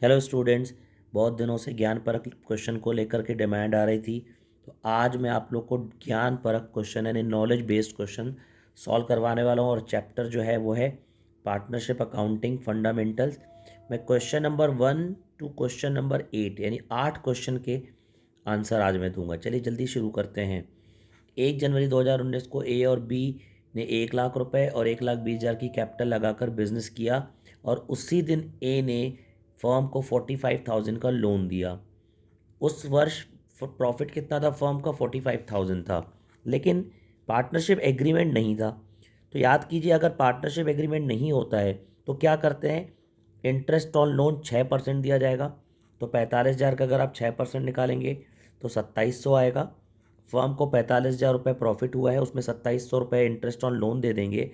Hello students. बहुत दिनों से ज्ञान परक क्वेश्चन को लेकर के डिमांड आ रही थी, तो आज मैं आप लोग को ज्ञान परक क्वेश्चन यानी नॉलेज बेस्ड क्वेश्चन सॉल्व करवाने वाला हूँ। और चैप्टर जो है वो है पार्टनरशिप अकाउंटिंग फंडामेंटल्स। मैं question number 1 to question number 8 यानी 8 क्वेश्चन के आंसर आज मैं दूंगा। चलिए जल्दी शुरू करते हैं। 1 जनवरी 2019 को ए और बी ने 1 लाख रुपए और 1,20,000 की कैपिटल लगाकर बिजनेस किया, और उसी दिन ए ने फर्म को 45,000 का लोन दिया। उस वर्ष प्रॉफिट कितना था? फर्म का 45,000 था, लेकिन पार्टनरशिप एग्रीमेंट नहीं था। तो याद कीजिए, अगर पार्टनरशिप एग्रीमेंट नहीं होता है तो क्या करते हैं? इंटरेस्ट ऑन लोन 6% दिया जाएगा। तो 45,000 का अगर आप 6% निकालेंगे तो 2700 आएगा। फर्म को 45,000 रुपये प्रॉफिट हुआ है, उसमें 2700 रुपये इंटरेस्ट ऑन लोन दे देंगे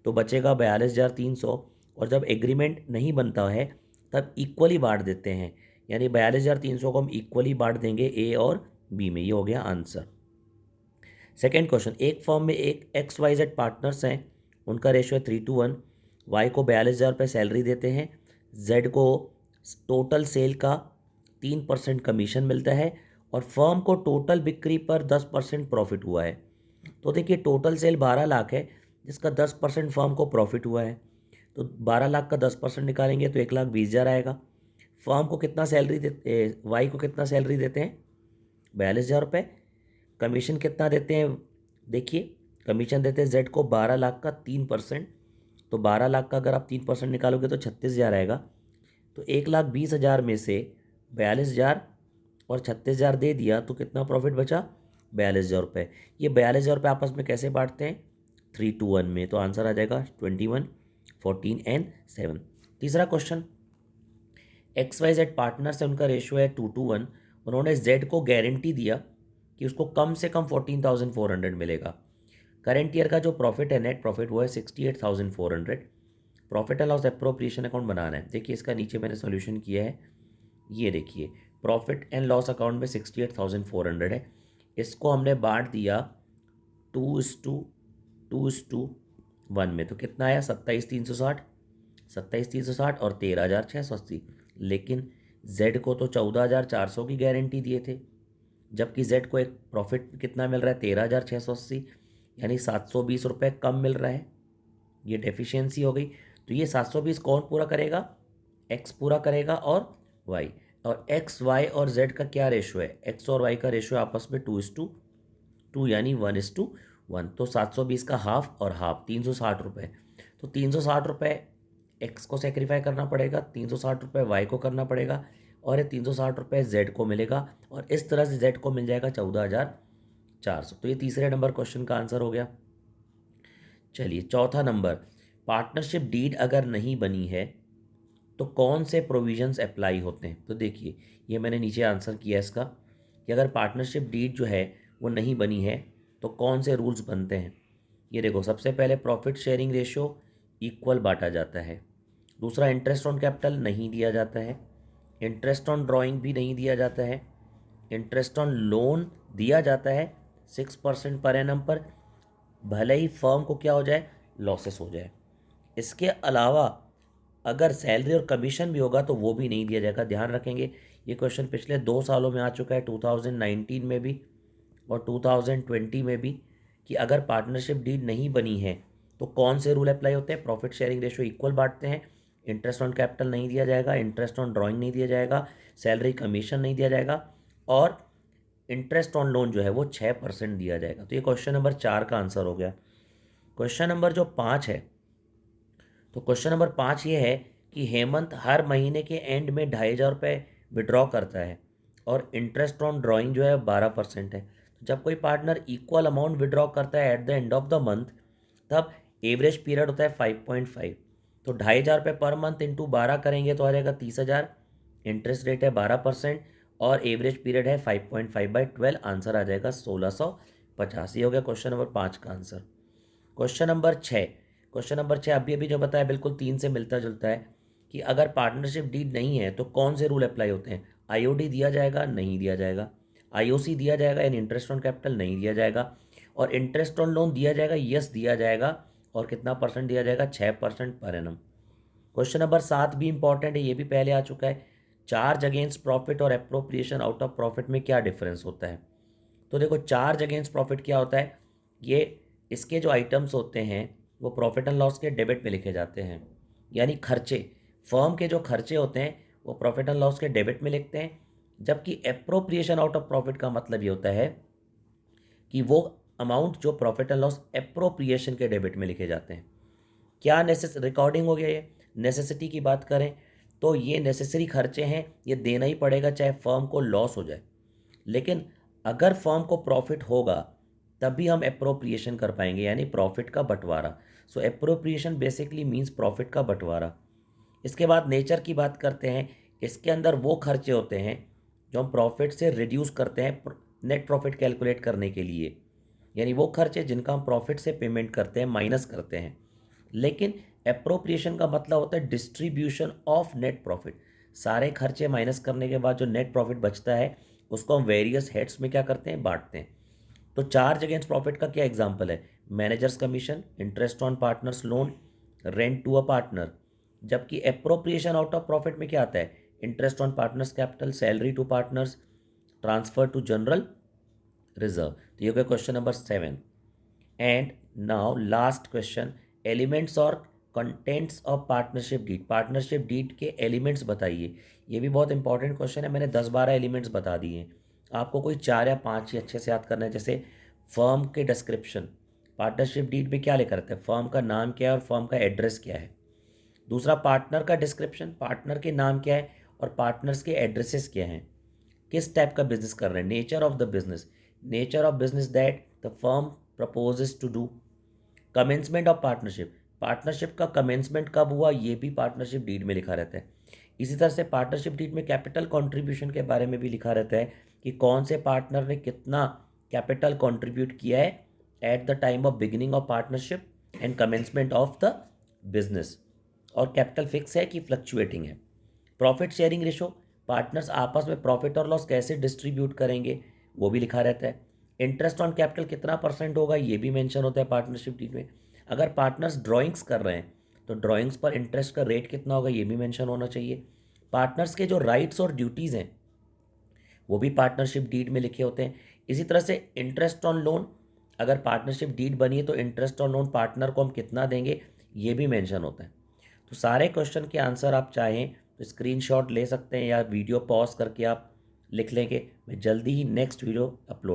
तो बचेगा 42,300। और जब एग्रीमेंट नहीं बनता है तब इक्वली बांट देते हैं, यानी 42,300 को हम इक्वली बांट देंगे ए और बी में। ये हो गया आंसर। सेकेंड क्वेश्चन, एक फर्म में एक XYZ पार्टनर्स हैं, उनका रेशियो है 3:1। वाई को 42,000 रुपये सैलरी देते हैं, जेड को टोटल सेल का 3% कमीशन मिलता है, और फर्म को टोटल बिक्री पर 10% प्रॉफिट हुआ है। तो देखिए, टोटल सेल 12 लाख है, जिसका 10% फर्म को प्रॉफिट हुआ है। तो 12 लाख का 10% निकालेंगे तो 1,20,000 आएगा। फर्म को कितना सैलरी देते, वाई को कितना सैलरी देते हैं? 42,000 रुपये। कमीशन कितना देते हैं? देखिए, कमीशन देते हैं जेड को 12 लाख का 3%। तो 12 लाख का अगर आप 3% निकालोगे तो 36,000 आएगा। तो 1,20,000 में से 42,000 और 36,000 दे दिया तो कितना प्रॉफिट बचा? 42,000 रुपये। ये 42,000 रुपये आपस में कैसे बांटते हैं? 3:1 में। तो आंसर आ जाएगा 21, 14 एंड 7। तीसरा क्वेश्चन, XYZ पार्टनर से उनका रेशियो है 2:1। उन्होंने जेड को गारंटी दिया कि उसको कम से कम 14,400 मिलेगा। करेंट ईयर का जो प्रॉफिट है, नेट प्रॉफिट, वो है 68,400। Profit and loss appropriation account बनाना है। देखिए, इसका नीचे मैंने सोल्यूशन किया है। ये देखिए, प्रॉफिट एंड लॉस अकाउंट में 68,400 है। इसको हमने बांट दिया 2:1 में। तो कितना आया? 27,360, 27,360 और 13,680। लेकिन जेड को तो 14,400 की गारंटी दिए थे, जबकि जेड को एक प्रॉफिट कितना मिल रहा है? 13,680, यानी 720 रुपये कम मिल रहा है। ये डेफिशिएंसी हो गई। तो ये 720 कौन पूरा करेगा? एक्स पूरा करेगा और वाई। और एक्स, वाई और जेड का क्या रेशो है? एक्स और वाई का रेशो आपस में 2:2 यानी 1:1। तो 720 का हाफ और हाफ 360 रुपये। तो 360 रुपये एक्स को सेक्रीफाई करना पड़ेगा, 360 रुपये वाई को करना पड़ेगा, और ये 360 रुपये जेड को मिलेगा। और इस तरह से जेड को मिल जाएगा 14,400। तो ये तीसरे नंबर क्वेश्चन का आंसर हो गया। चलिए चौथा नंबर, पार्टनरशिप डीड अगर नहीं बनी है तो कौन से प्रोविजंस अप्लाई होते हैं? तो देखिए, ये मैंने नीचे आंसर किया इसका, कि अगर पार्टनरशिप डीड जो है वो नहीं बनी है तो कौन से रूल्स बनते हैं। ये देखो, सबसे पहले प्रॉफिट शेयरिंग रेशो इक्वल बांटा जाता है। दूसरा, इंटरेस्ट ऑन कैपिटल नहीं दिया जाता है। इंटरेस्ट ऑन ड्राइंग भी नहीं दिया जाता है। इंटरेस्ट ऑन लोन दिया जाता है 6% पर एनम पर, भले ही फर्म को क्या हो जाए? लॉसेस हो जाए। इसके अलावा अगर सैलरी और कमीशन भी होगा तो वो भी नहीं दिया जाएगा। ध्यान रखेंगे, ये क्वेश्चन पिछले 2 सालों में आ चुका है, 2019 में भी और 2020 में भी, कि अगर पार्टनरशिप डीड नहीं बनी है तो कौन से रूल अप्लाई होते हैं? प्रॉफिट शेयरिंग रेशो इक्वल बांटते हैं, इंटरेस्ट ऑन कैपिटल नहीं दिया जाएगा, इंटरेस्ट ऑन ड्राइंग नहीं दिया जाएगा, सैलरी कमीशन नहीं दिया जाएगा, और इंटरेस्ट ऑन लोन जो है वो 6% दिया जाएगा। तो ये क्वेश्चन नंबर 4 का आंसर हो गया। क्वेश्चन नंबर जो 5 है, तो क्वेश्चन नंबर 5 ये है कि हेमंत हर महीने के एंड में 2,500 रुपये विड्रॉ करता है, और इंटरेस्ट ऑन ड्राइंग जो है 12% है। तो जब कोई पार्टनर इक्वल अमाउंट विड्रॉ करता है at the end of the month, तब एवरेज पीरियड होता है 5.5। तो 2,500 रुपये पर मंथ इंटू 12 करेंगे तो आ जाएगा 30,000। इंटरेस्ट रेट है 12% और एवरेज पीरियड है 5.5/12। आंसर आ जाएगा 1,650। ये हो गया क्वेश्चन नंबर 5 का answer. Question number 6, question number 6 अभी अभी जो बताया बिल्कुल 3 से मिलता जुलता है, कि अगर पार्टनरशिप डीड नहीं है तो कौन से रूल अप्लाई होते हैं? आईओडी दिया जाएगा? नहीं दिया जाएगा। आईओसी दिया जाएगा, यानी इंटरेस्ट ऑन कैपिटल नहीं दिया जाएगा। और इंटरेस्ट ऑन लोन दिया जाएगा? यस दिया जाएगा। और कितना परसेंट दिया जाएगा? 6% पर एनम। क्वेश्चन नंबर 7 भी इंपॉर्टेंट है, ये भी पहले आ चुका है। चार्ज अगेंस्ट प्रॉफिट और एप्रोप्रिएशन आउट ऑफ प्रॉफिट में क्या डिफरेंस होता है? तो देखो, चार्ज अगेंस्ट प्रॉफिट क्या होता है, ये इसके जो आइटम्स होते हैं वो प्रॉफिट एंड लॉस के डेबिट में लिखे जाते हैं, यानी खर्चे, फर्म के जो खर्चे होते हैं वो प्रॉफिट एंड लॉस के डेबिट में लिखते हैं। जबकि एप्रोप्रिएशन आउट ऑफ प्रॉफिट का मतलब ये होता है कि वो अमाउंट जो प्रॉफिट एंड लॉस एप्रोप्रिएशन के डेबिट में लिखे जाते हैं। क्या रिकॉर्डिंग हो गया, ये नेसेसिटी की बात करें तो ये नेसेसरी खर्चे हैं, ये देना ही पड़ेगा चाहे फर्म को लॉस हो जाए। लेकिन अगर फर्म को प्रॉफिट होगा तभी हम एप्रोप्रिएशन कर पाएंगे, यानी प्रॉफिट का बंटवारा। सो एप्रोप्रिएशन बेसिकली मींस प्रॉफिट का बंटवारा। इसके बाद नेचर की बात करते हैं। इसके अंदर वो खर्चे होते हैं जो हम प्रॉफिट से रिड्यूस करते हैं नेट प्रॉफिट कैलकुलेट करने के लिए, यानी वो खर्चे जिनका हम प्रॉफिट से पेमेंट करते हैं, माइनस करते हैं। लेकिन एप्रोप्रिएशन का मतलब होता है डिस्ट्रीब्यूशन ऑफ नेट प्रॉफिट। सारे खर्चे माइनस करने के बाद जो नेट प्रॉफिट बचता है उसको हम वेरियस हेड्स में क्या करते हैं, बांटते हैं। तो चार्ज अगेंस्ट प्रॉफिट का क्या एग्जांपल है, managers commission, interest on partners loan, rent to a partner. जबकि एप्रोप्रिएशन आउट ऑफ प्रॉफिट में क्या आता है, interest on partners capital, salary to partners, transfer to general reserve. तो ये हो गया question number 7। And now last question, elements और contents of partnership deed. Partnership deed के एलिमेंट्स बताइए। ये भी बहुत इंपॉर्टेंट क्वेश्चन है, मैंने 10-12 एलिमेंट्स बता दिए हैं, आपको कोई 4 या 5 ही अच्छे से याद करना है। जैसे फर्म के डिस्क्रिप्शन, पार्टनरशिप डीड में क्या लिखा रहता है, फर्म का नाम क्या है और फर्म का एड्रेस क्या है। दूसरा, पार्टनर का डिस्क्रिप्शन, पार्टनर के नाम क्या है और पार्टनर्स के एड्रेसेस क्या हैं, किस टाइप का बिजनेस कर रहे हैं, nature of the business, nature of business that the firm proposes to do. Commencement of partnership, partnership का कमेंसमेंट कब हुआ ये भी पार्टनरशिप डीड में लिखा रहता है। इसी तरह से पार्टनरशिप डीड में कैपिटल कंट्रीब्यूशन के बारे में भी लिखा रहता है कि कौन से पार्टनर ने कितना कैपिटल कंट्रीब्यूट किया है at the time of beginning of partnership and commencement of the business. और कैपिटल फिक्स है कि फ्लक्चुएटिंग है। प्रॉफिट शेयरिंग रेशो, पार्टनर्स आपस में प्रॉफिट और लॉस कैसे डिस्ट्रीब्यूट करेंगे वो भी लिखा रहता है। इंटरेस्ट ऑन कैपिटल कितना % होगा ये भी मेंशन होता है पार्टनरशिप डीड में। अगर पार्टनर्स ड्राइंग्स कर रहे हैं तो ड्राइंग्स पर इंटरेस्ट का रेट कितना होगा ये भी मेंशन होना चाहिए। पार्टनर्स के जो राइट्स और ड्यूटीज़ हैं वो भी पार्टनरशिप डीड में लिखे होते हैं। इसी तरह से इंटरेस्ट ऑन लोन, अगर पार्टनरशिप डीड बनी है तो इंटरेस्ट ऑन लोन पार्टनर को हम कितना देंगे ये भी मेंशन होता है। तो सारे क्वेश्चन के आंसर आप चाहें तो स्क्रीनशॉट ले सकते हैं या वीडियो पॉज करके आप लिख लेंगे। मैं जल्दी ही नेक्स्ट वीडियो अपलोड